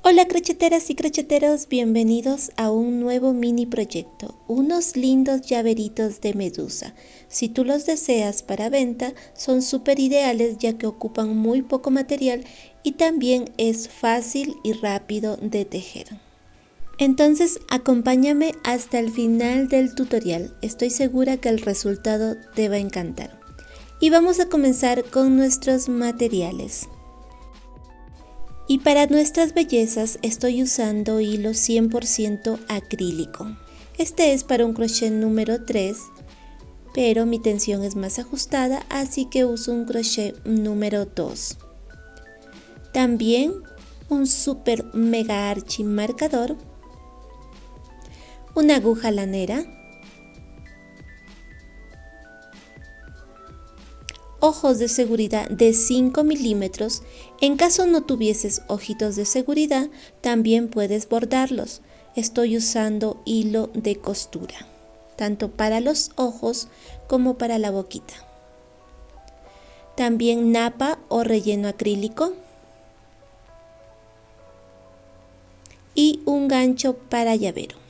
Hola crocheteras y crocheteros, bienvenidos a un nuevo mini proyecto, unos lindos llaveritos de medusa. Si tú los deseas para venta, son súper ideales ya que ocupan muy poco material y también es fácil y rápido de tejer. Entonces acompáñame hasta el final del tutorial, estoy segura que el resultado te va a encantar. Y vamos a comenzar con nuestros materiales. Y para nuestras bellezas estoy usando hilo 100% acrílico. Este es para un crochet número 3, pero mi tensión es más ajustada, así que uso un crochet número 2. También un super mega archi marcador, una aguja lanera, ojos de seguridad de 5 milímetros. En caso no tuvieses ojitos de seguridad, también puedes bordarlos. Estoy usando hilo de costura, tanto para los ojos como para la boquita. También napa o relleno acrílico y un gancho para llavero.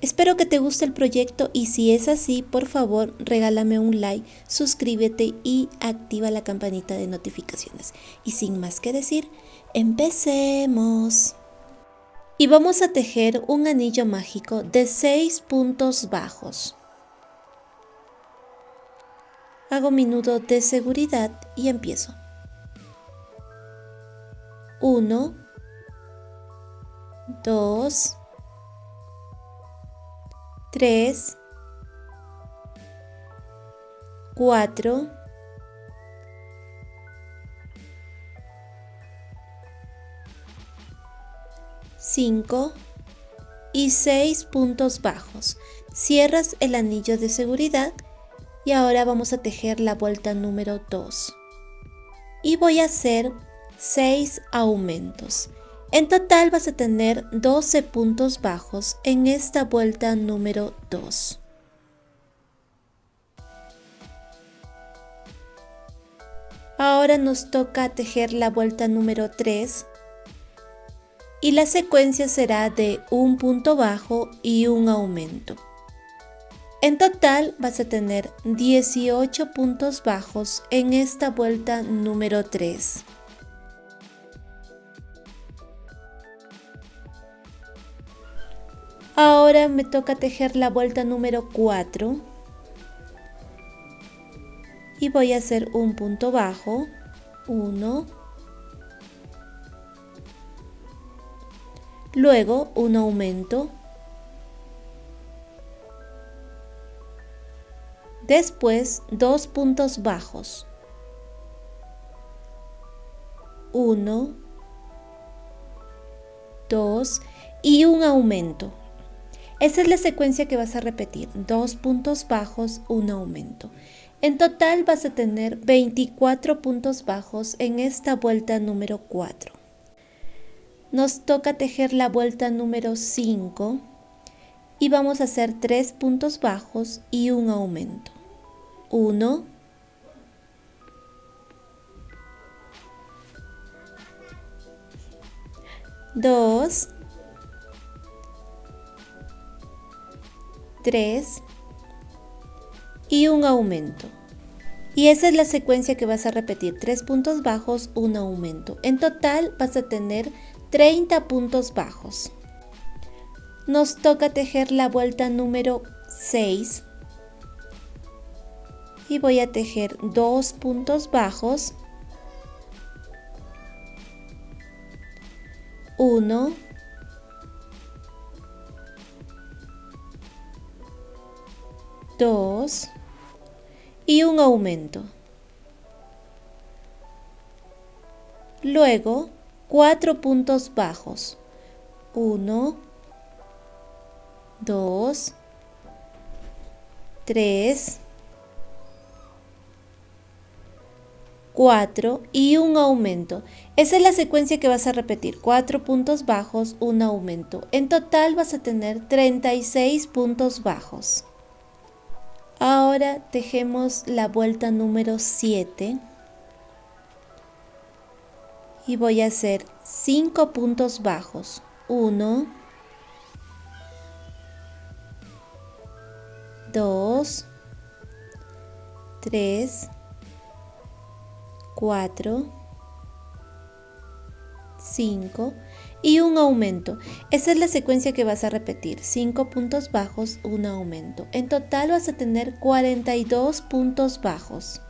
Espero que te guste el proyecto y si es así, por favor regálame un like, suscríbete y activa la campanita de notificaciones. Y sin más que decir, empecemos. Y vamos a tejer un anillo mágico de 6 puntos bajos. Hago mi nudo de seguridad y empiezo. 1, 2, 3, 4, 5 y 6 puntos bajos. Cierras el anillo de seguridad y ahora vamos a tejer la vuelta número 2. Y voy a hacer 6 aumentos. En total vas a tener 12 puntos bajos en esta vuelta número 2. Ahora nos toca tejer la vuelta número 3 y la secuencia será de un punto bajo y un aumento. En total vas a tener 18 puntos bajos en esta vuelta número 3. Ahora me toca tejer la vuelta número 4 y voy a hacer un punto bajo, 1, luego un aumento, después 2 puntos bajos, 1, 2 y un aumento. Esa es la secuencia que vas a repetir, 2 puntos bajos, un aumento. En total vas a tener 24 puntos bajos en esta vuelta número 4. Nos toca tejer la vuelta número 5 y vamos a hacer 3 puntos bajos y un aumento. 1, 2, 3 y un aumento. Y esa es la secuencia que vas a repetir, 3 puntos bajos, un aumento. En total vas a tener 30 puntos bajos. Nos toca tejer la vuelta número 6 y voy a tejer 2 puntos bajos, 1, 2 y un aumento. Luego 4 puntos bajos, 1, 2, 3, 4 y un aumento. Esa es la secuencia que vas a repetir, 4 puntos bajos, un aumento. En total vas a tener 36 puntos bajos. Ahora tejemos la vuelta número 7 y voy a hacer 5 puntos bajos. 1, 2, 3, 4, 5 y un aumento. Esa es la secuencia que vas a repetir. 5 puntos bajos, un aumento. En total vas a tener 42 puntos bajos.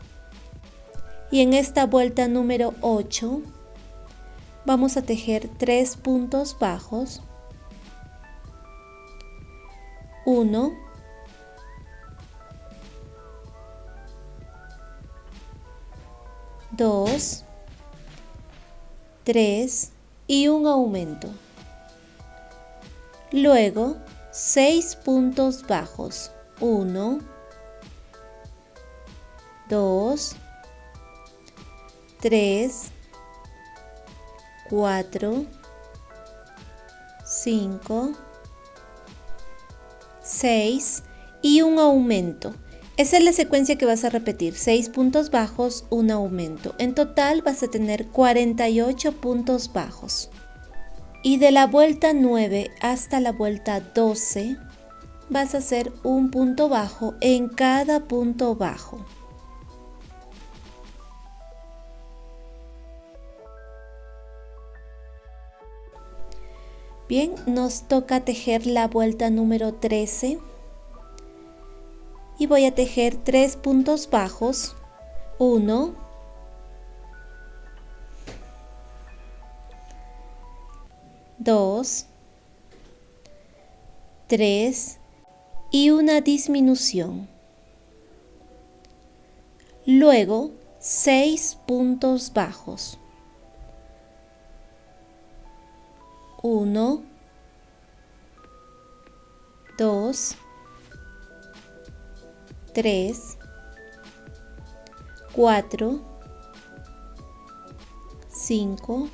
Y en esta vuelta número 8 vamos a tejer 3 puntos bajos. 1, 2, 3 y un aumento. Luego 6 puntos bajos. 1, 2, 3, 4, 5, 6 y un aumento. Esa es la secuencia que vas a repetir, 6 puntos bajos, un aumento. En total vas a tener 48 puntos bajos. Y de la vuelta 9 hasta la vuelta 12 vas a hacer un punto bajo en cada punto bajo. Bien, nos toca tejer la vuelta número 13. Y voy a tejer 3 puntos bajos, 1, 2, 3 y una disminución. Luego 6 puntos bajos, 1, 2, 3, 4, 5,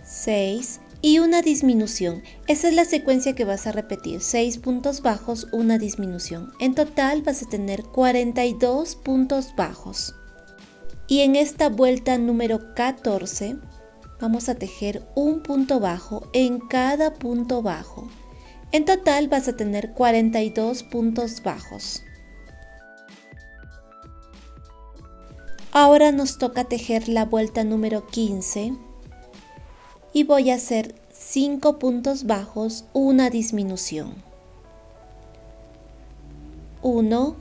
6 y una disminución. Esa es la secuencia que vas a repetir, 6 puntos bajos, una disminución. En total vas a tener 42 puntos bajos. Y en esta vuelta número 14 vamos a tejer un punto bajo en cada punto bajo. En total vas a tener 42 puntos bajos. Ahora nos toca tejer la vuelta número 15 y voy a hacer 5 puntos bajos, una disminución. 1,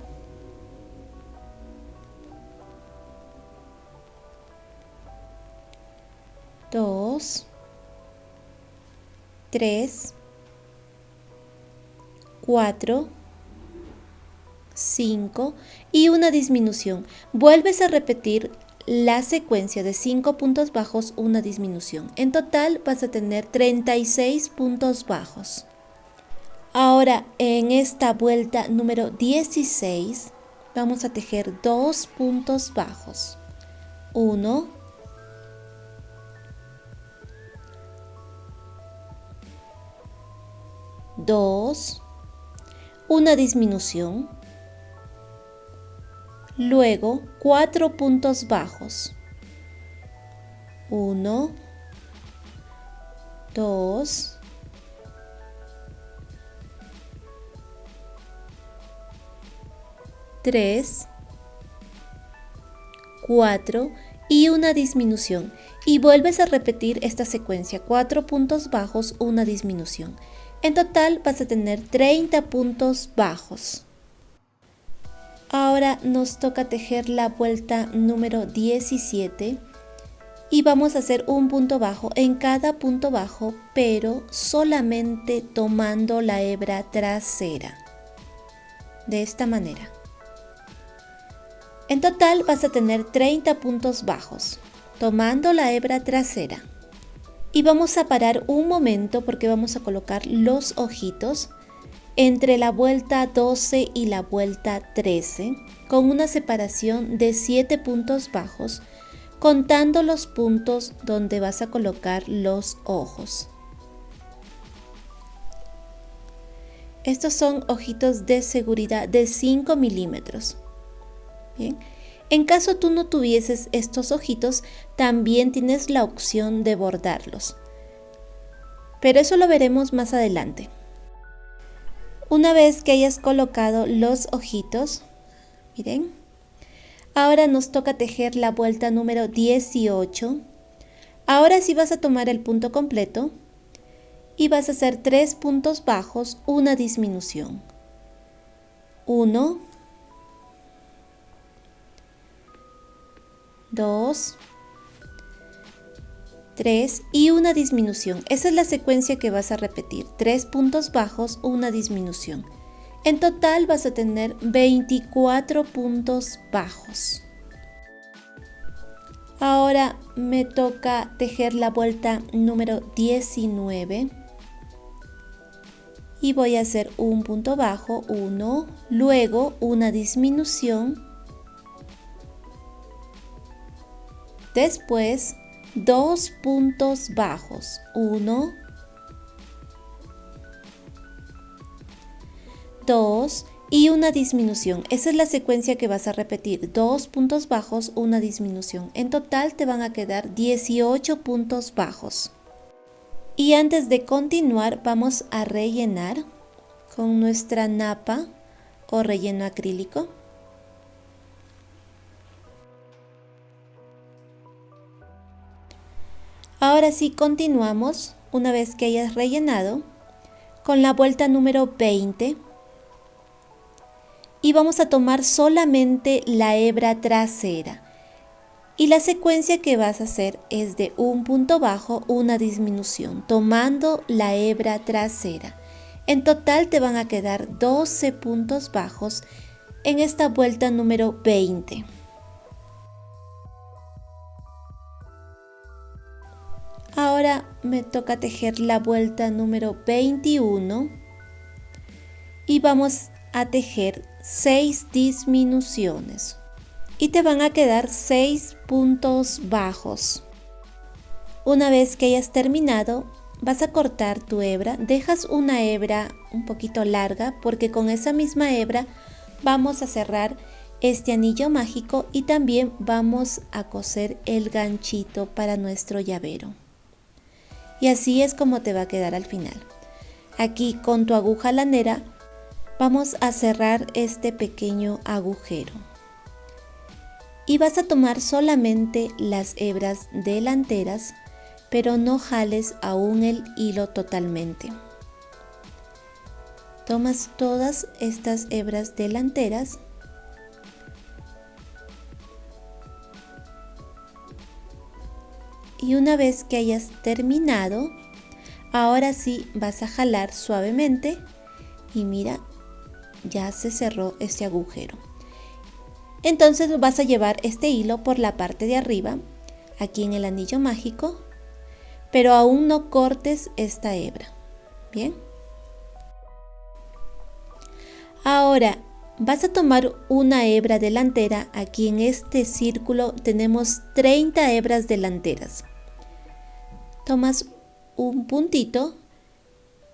2, 3, 4, 5 y una disminución. Vuelves a repetir la secuencia de 5 puntos bajos, una disminución. En total vas a tener 36 puntos bajos. Ahora en esta vuelta número 16 vamos a tejer 2 puntos bajos. 1, 2, una disminución, luego 4 puntos bajos, 1, 2, 3, 4 y una disminución. Y vuelves a repetir esta secuencia, 4 puntos bajos, una disminución. En total vas a tener 30 puntos bajos. Ahora nos toca tejer la vuelta número 17 y vamos a hacer un punto bajo en cada punto bajo, pero solamente tomando la hebra trasera. De esta manera. En total vas a tener 30 puntos bajos, tomando la hebra trasera. Y vamos a parar un momento porque vamos a colocar los ojitos entre la vuelta 12 y la vuelta 13 con una separación de 7 puntos bajos, contando los puntos donde vas a colocar los ojos. Estos son ojitos de seguridad de 5 milímetros. Bien. En caso tú no tuvieses estos ojitos, también tienes la opción de bordarlos. Pero eso lo veremos más adelante. Una vez que hayas colocado los ojitos, miren, ahora nos toca tejer la vuelta número 18. Ahora sí vas a tomar el punto completo y vas a hacer 3 puntos bajos, una disminución. 1, 2, 3 y una disminución. Esa es la secuencia que vas a repetir. 3 puntos bajos, una disminución. En total vas a tener 24 puntos bajos. Ahora me toca tejer la vuelta número 19. Y voy a hacer un punto bajo, 1, luego una disminución, después 2 puntos bajos, 1, 2 y una disminución. Esa es la secuencia que vas a repetir, 2 puntos bajos, una disminución. En total te van a quedar 18 puntos bajos. Y antes de continuar vamos a rellenar con nuestra napa o relleno acrílico. Ahora sí continuamos, una vez que hayas rellenado, con la vuelta número 20 y vamos a tomar solamente la hebra trasera. Y la secuencia que vas a hacer es de un punto bajo, una disminución, tomando la hebra trasera. En total te van a quedar 12 puntos bajos en esta vuelta número 20. Ahora me toca tejer la vuelta número 21 y vamos a tejer 6 disminuciones. Y te van a quedar 6 puntos bajos. Una vez que hayas terminado, vas a cortar tu hebra. Dejas una hebra un poquito larga porque con esa misma hebra vamos a cerrar este anillo mágico y también vamos a coser el ganchito para nuestro llavero. Y así es como te va a quedar al final. Aquí con tu aguja lanera vamos a cerrar este pequeño agujero. Y vas a tomar solamente las hebras delanteras, pero no jales aún el hilo totalmente. Tomas todas estas hebras delanteras y una vez que hayas terminado, ahora sí vas a jalar suavemente y mira, ya se cerró este agujero. Entonces vas a llevar este hilo por la parte de arriba, aquí en el anillo mágico, pero aún no cortes esta hebra. Bien. Ahora vas a tomar una hebra delantera. Aquí en este círculo tenemos 30 hebras delanteras. Tomas un puntito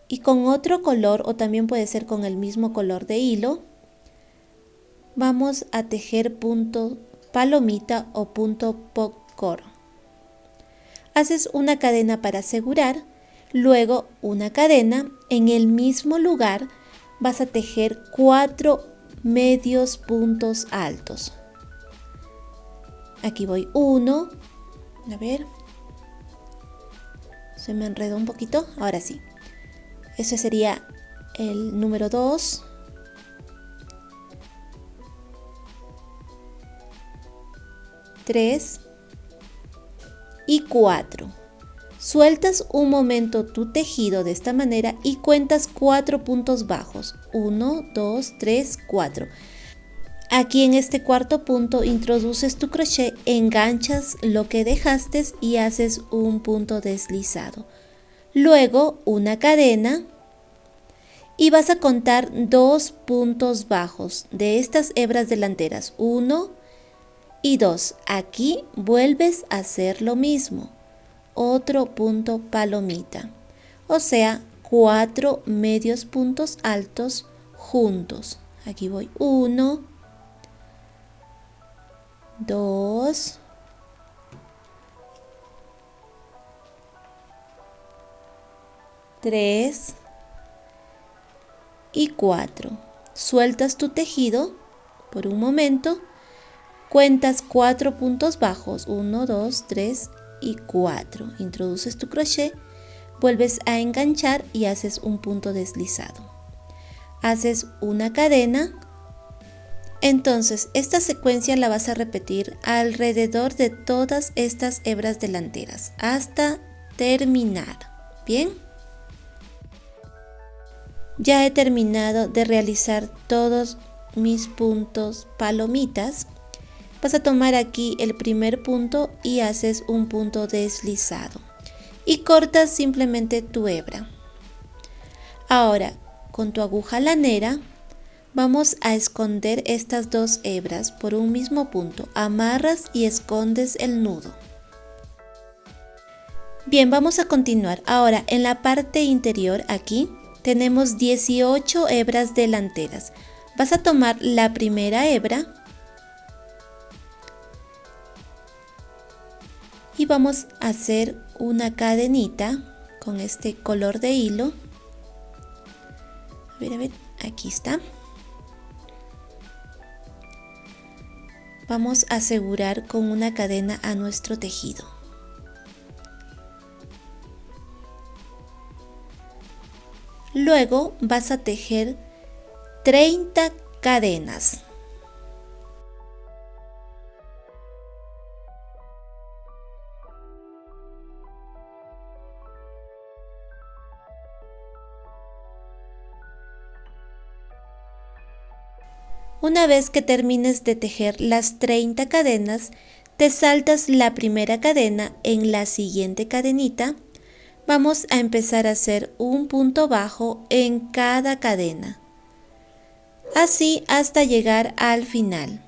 y con otro color, o también puede ser con el mismo color de hilo, vamos a tejer punto palomita o punto popcorn. Haces una cadena para asegurar, luego una cadena. En el mismo lugar vas a tejer 4 medios puntos altos. Aquí voy 1, a ver, se me enredó un poquito, ahora sí. Ese sería el número 2. 3 y 4. Sueltas un momento tu tejido de esta manera y cuentas 4 puntos bajos. 1, 2, 3, 4. Aquí en este cuarto punto introduces tu crochet, enganchas lo que dejaste y haces un punto deslizado. Luego una cadena y vas a contar 2 puntos bajos de estas hebras delanteras. 1 y 2. Aquí vuelves a hacer lo mismo. Otro punto palomita. O sea, 4 medios puntos altos juntos. Aquí voy 1, 2, 3 y 4. Sueltas tu tejido por un momento, cuentas 4 puntos bajos, 1, 2, 3 y 4. Introduces tu crochet, vuelves a enganchar y haces un punto deslizado. Haces una cadena. Entonces esta secuencia la vas a repetir alrededor de todas estas hebras delanteras hasta terminar. ¿Bien? Ya he terminado de realizar todos mis puntos palomitas. Vas a tomar aquí el primer punto y haces un punto deslizado y cortas simplemente tu hebra. Ahora con tu aguja lanera vamos a esconder estas dos hebras por un mismo punto. Amarras y escondes el nudo. Bien, vamos a continuar. Ahora en la parte interior aquí tenemos 18 hebras delanteras. Vas a tomar la primera hebra y vamos a hacer una cadenita con este color de hilo. A ver, aquí está. Vamos a asegurar con una cadena a nuestro tejido. Luego vas a tejer 30 cadenas. Una vez que termines de tejer las 30 cadenas, te saltas la primera cadena en la siguiente cadenita. Vamos a empezar a hacer un punto bajo en cada cadena, así hasta llegar al final.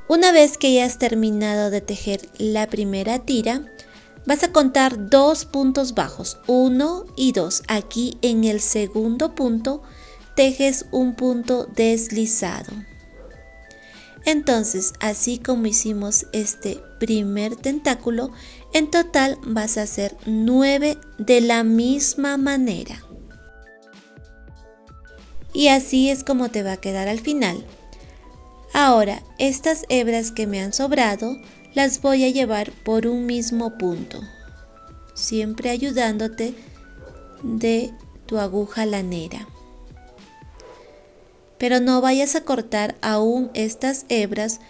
Una vez que ya has terminado de tejer la primera tira, vas a contar 2 puntos bajos, 1 y 2. Aquí en el segundo punto tejes un punto deslizado. Entonces, así como hicimos este primer tentáculo, en total vas a hacer 9 de la misma manera. Y así es como te va a quedar al final. Ahora, estas hebras que me han sobrado, las voy a llevar por un mismo punto, siempre ayudándote de tu aguja lanera. Pero no vayas a cortar aún estas hebras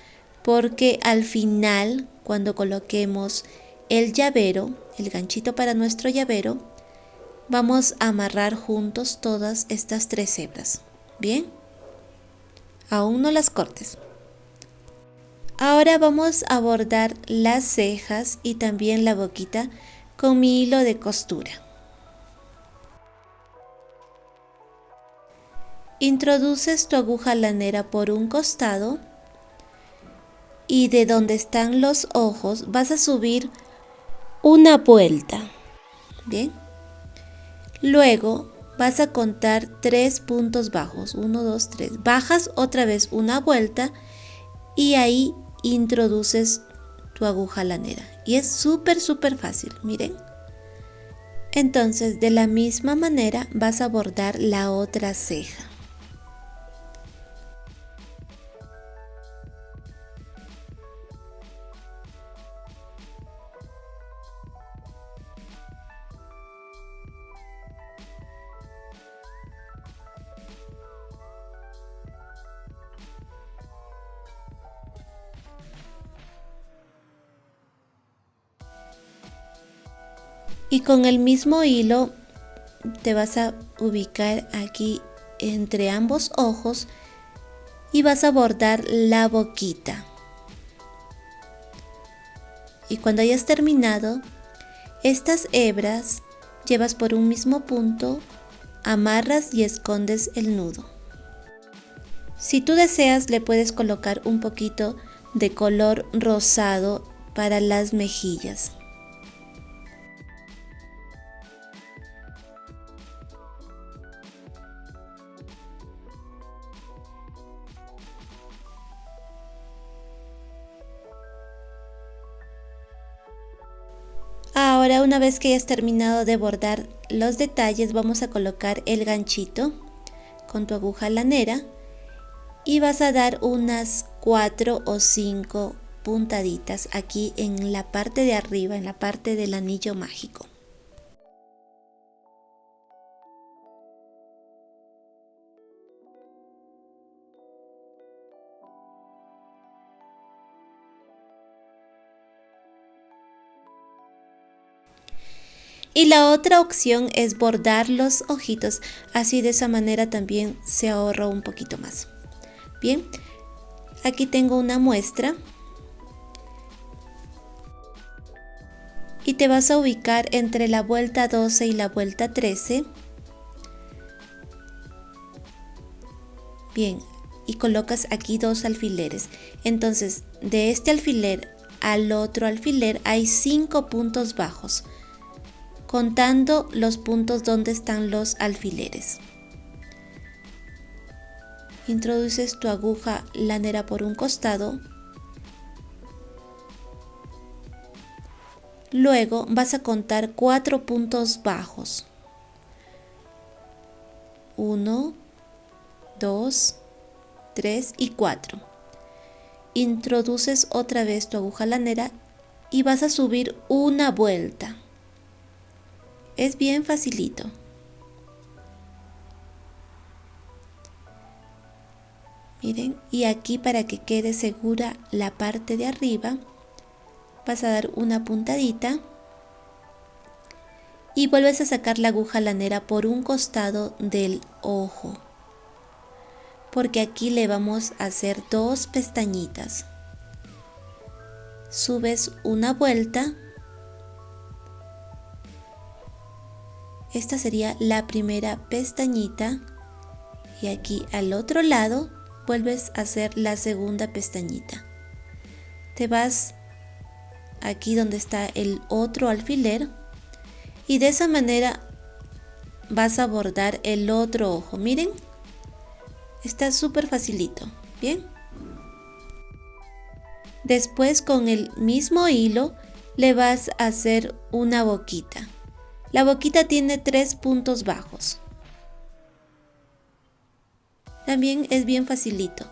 porque al final, cuando coloquemos el llavero, el ganchito para nuestro llavero, vamos a amarrar juntos todas estas 3 hebras. ¿Bien? Aún no las cortes. Ahora vamos a bordar las cejas y también la boquita con mi hilo de costura. Introduces tu aguja lanera por un costado y de donde están los ojos vas a subir una vuelta. Bien. Luego vas a contar 3 puntos bajos. 1, 2, 3. Bajas otra vez una vuelta y ahí introduces tu aguja lanera. Y es súper fácil, miren. Entonces, de la misma manera vas a bordar la otra ceja. Y con el mismo hilo te vas a ubicar aquí entre ambos ojos y vas a bordar la boquita. Y cuando hayas terminado, estas hebras llevas por un mismo punto, amarras y escondes el nudo. Si tú deseas, le puedes colocar un poquito de color rosado para las mejillas. Ahora, una vez que hayas terminado de bordar los detalles, vamos a colocar el ganchito con tu aguja lanera y vas a dar unas 4 o 5 puntaditas aquí en la parte de arriba, en la parte del anillo mágico. Y la otra opción es bordar los ojitos, así de esa manera también se ahorra un poquito más. Bien, aquí tengo una muestra y te vas a ubicar entre la vuelta 12 y la vuelta 13. Bien, y colocas aquí 2 alfileres. Entonces, de este alfiler al otro alfiler hay 5 puntos bajos, contando los puntos donde están los alfileres. Introduces tu aguja lanera por un costado. Luego vas a contar 4 puntos bajos. 1, 2, 3 y 4. Introduces otra vez tu aguja lanera y vas a subir una vuelta. Es bien facilito. Miren, y aquí para que quede segura la parte de arriba, vas a dar una puntadita y vuelves a sacar la aguja lanera por un costado del ojo, porque aquí le vamos a hacer 2 pestañitas. Subes una vuelta. Esta sería la primera pestañita y aquí al otro lado vuelves a hacer la segunda pestañita. Te vas aquí donde está el otro alfiler y de esa manera vas a bordar el otro ojo. Miren, está súper facilito. Bien. Después con el mismo hilo le vas a hacer una boquita. La boquita tiene 3 puntos bajos. También es bien facilito.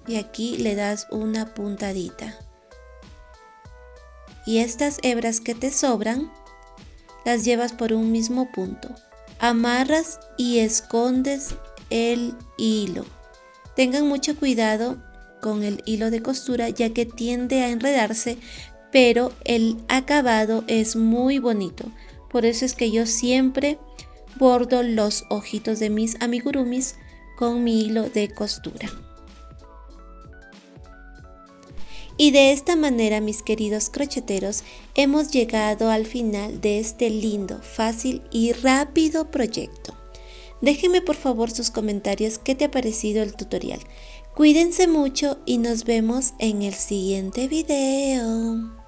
Y aquí le das una puntadita. Y estas hebras que te sobran, las llevas por un mismo punto. Amarras y escondes el hilo. Tengan mucho cuidado con el hilo de costura, ya que tiende a enredarse, pero el acabado es muy bonito. Por eso es que yo siempre bordo los ojitos de mis amigurumis con mi hilo de costura. Y de esta manera, mis queridos crocheteros, hemos llegado al final de este lindo, fácil y rápido proyecto. Déjenme por favor sus comentarios qué te ha parecido el tutorial. Cuídense mucho y nos vemos en el siguiente video.